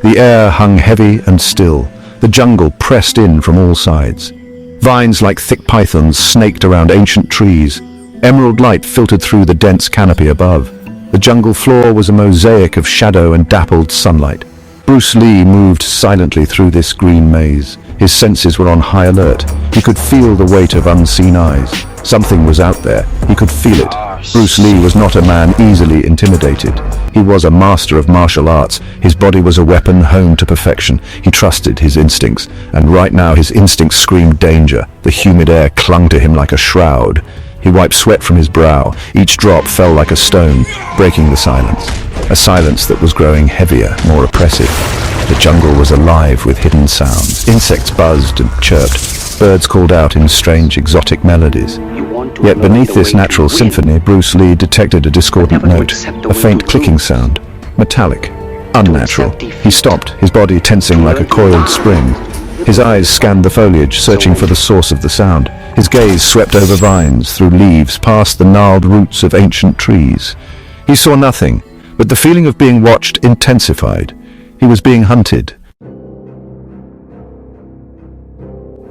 The air hung heavy and still. The jungle pressed in from all sides. Vines like thick pythons snaked around ancient trees. Emerald light filtered through the dense canopy above. The jungle floor was a mosaic of shadow and dappled sunlight. Bruce Lee moved silently through this green maze. His senses were on high alert. He could feel the weight of unseen eyes. Something was out there. He could feel it. Bruce Lee was not a man easily intimidated. He was a master of martial arts. His body was a weapon honed to perfection. He trusted his instincts, and right now his instincts screamed danger. The humid air clung to him like a shroud. He wiped sweat from his brow. Each drop fell like a stone, breaking the silence. A silence that was growing heavier, more oppressive. The jungle was alive with hidden sounds. Insects buzzed and chirped. Birds called out in strange, exotic melodies. Yet beneath this natural symphony, Bruce Lee detected a discordant note, a faint clicking sound. Metallic. Unnatural. He stopped, his body tensing like a coiled spring. His eyes scanned the foliage, searching for the source of the sound. His gaze swept over vines, through leaves, past the gnarled roots of ancient trees. He saw nothing, but the feeling of being watched intensified. He was being hunted.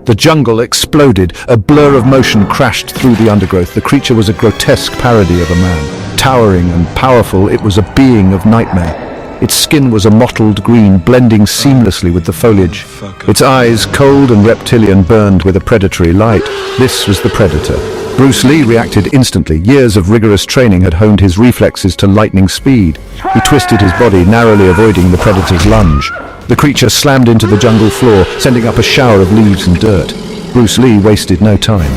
The jungle exploded. A blur of motion crashed through the undergrowth. The creature was a grotesque parody of a man. Towering and powerful, it was a being of nightmare. Its skin was a mottled green, blending seamlessly with the foliage. Its eyes, cold and reptilian, burned with a predatory light. This was the predator. Bruce Lee reacted instantly. Years of rigorous training had honed his reflexes to lightning speed. He twisted his body, narrowly avoiding the predator's lunge. The creature slammed into the jungle floor, sending up a shower of leaves and dirt. Bruce Lee wasted no time.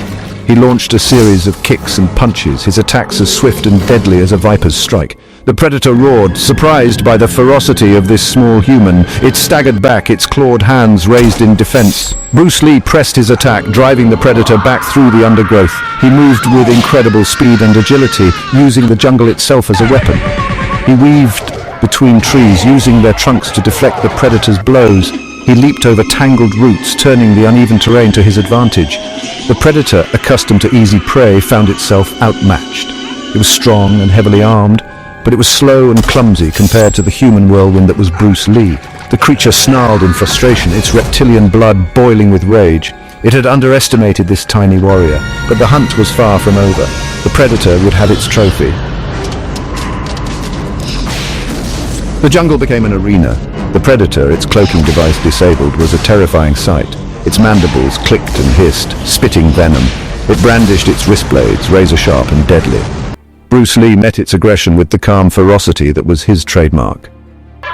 He launched a series of kicks and punches, his attacks as swift and deadly as a viper's strike. The predator roared, surprised by the ferocity of this small human. It staggered back, its clawed hands raised in defense. Bruce Lee pressed his attack, driving the predator back through the undergrowth. He moved with incredible speed and agility, using the jungle itself as a weapon. He weaved between trees, using their trunks to deflect the predator's blows. He leaped over tangled roots, turning the uneven terrain to his advantage. The predator, accustomed to easy prey, found itself outmatched. It was strong and heavily armed, but it was slow and clumsy compared to the human whirlwind that was Bruce Lee. The creature snarled in frustration, its reptilian blood boiling with rage. It had underestimated this tiny warrior, but the hunt was far from over. The predator would have its trophy. The jungle became an arena. The predator, its cloaking device disabled, was a terrifying sight. Its mandibles clicked and hissed, spitting venom. It brandished its wrist blades, razor-sharp and deadly. Bruce Lee met its aggression with the calm ferocity that was his trademark.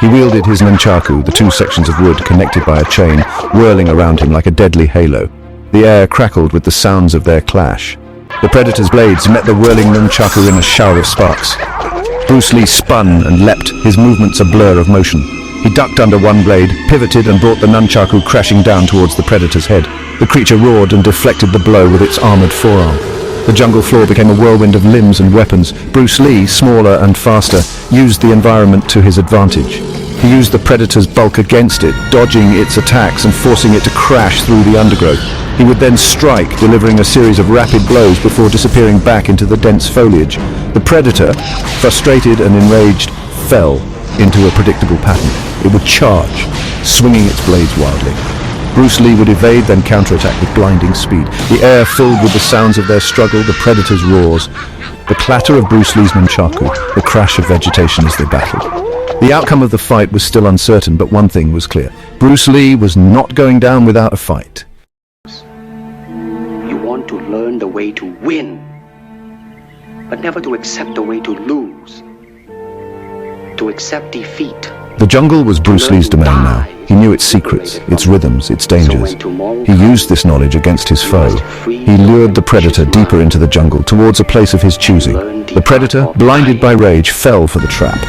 He wielded his nunchaku, the two sections of wood connected by a chain, whirling around him like a deadly halo. The air crackled with the sounds of their clash. The predator's blades met the whirling nunchaku in a shower of sparks. Bruce Lee spun and leapt, his movements a blur of motion. He ducked under one blade, pivoted and brought the nunchaku crashing down towards the predator's head. The creature roared and deflected the blow with its armored forearm. The jungle floor became a whirlwind of limbs and weapons. Bruce Lee, smaller and faster, used the environment to his advantage. He used the predator's bulk against it, dodging its attacks and forcing it to crash through the undergrowth. He would then strike, delivering a series of rapid blows before disappearing back into the dense foliage. The predator, frustrated and enraged, fell into a predictable pattern. It would charge, swinging its blades wildly. Bruce Lee would evade, then counterattack with blinding speed. The air filled with the sounds of their struggle, the predator's roars, the clatter of Bruce Lee's nunchaku, the crash of vegetation as they battled. The outcome of the fight was still uncertain, but one thing was clear. Bruce Lee was not going down without a fight. You want to learn the way to win, but never to accept the way to lose, to accept defeat. The jungle was Bruce Lee's domain now. He knew its secrets, its rhythms, its dangers. He used this knowledge against his foe. He lured the predator deeper into the jungle, towards a place of his choosing. The predator, blinded by rage, fell for the trap.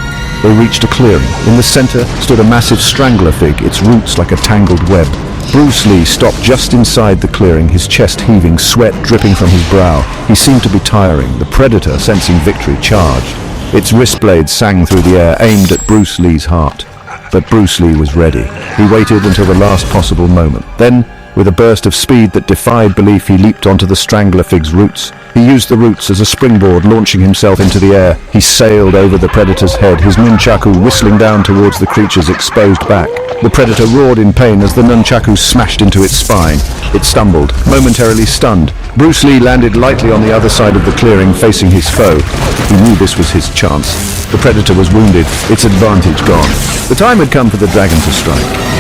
They reached a clearing. In the center stood a massive strangler fig, its roots like a tangled web. Bruce Lee stopped just inside the clearing, his chest heaving, sweat dripping from his brow. He seemed to be tiring. The predator, sensing victory, charged. Its wrist blades sang through the air, aimed at Bruce Lee's heart. But Bruce Lee was ready. He waited until the last possible moment. Then, With a burst of speed that defied belief, he leaped onto the strangler fig's roots. He used the roots as a springboard, launching himself into the air. He sailed over the predator's head, his nunchaku whistling down towards the creature's exposed back. The predator roared in pain as the nunchaku smashed into its spine. It stumbled, momentarily stunned. Bruce Lee landed lightly on the other side of the clearing, facing his foe. He knew this was his chance. The predator was wounded, its advantage gone. The time had come for the dragon to strike.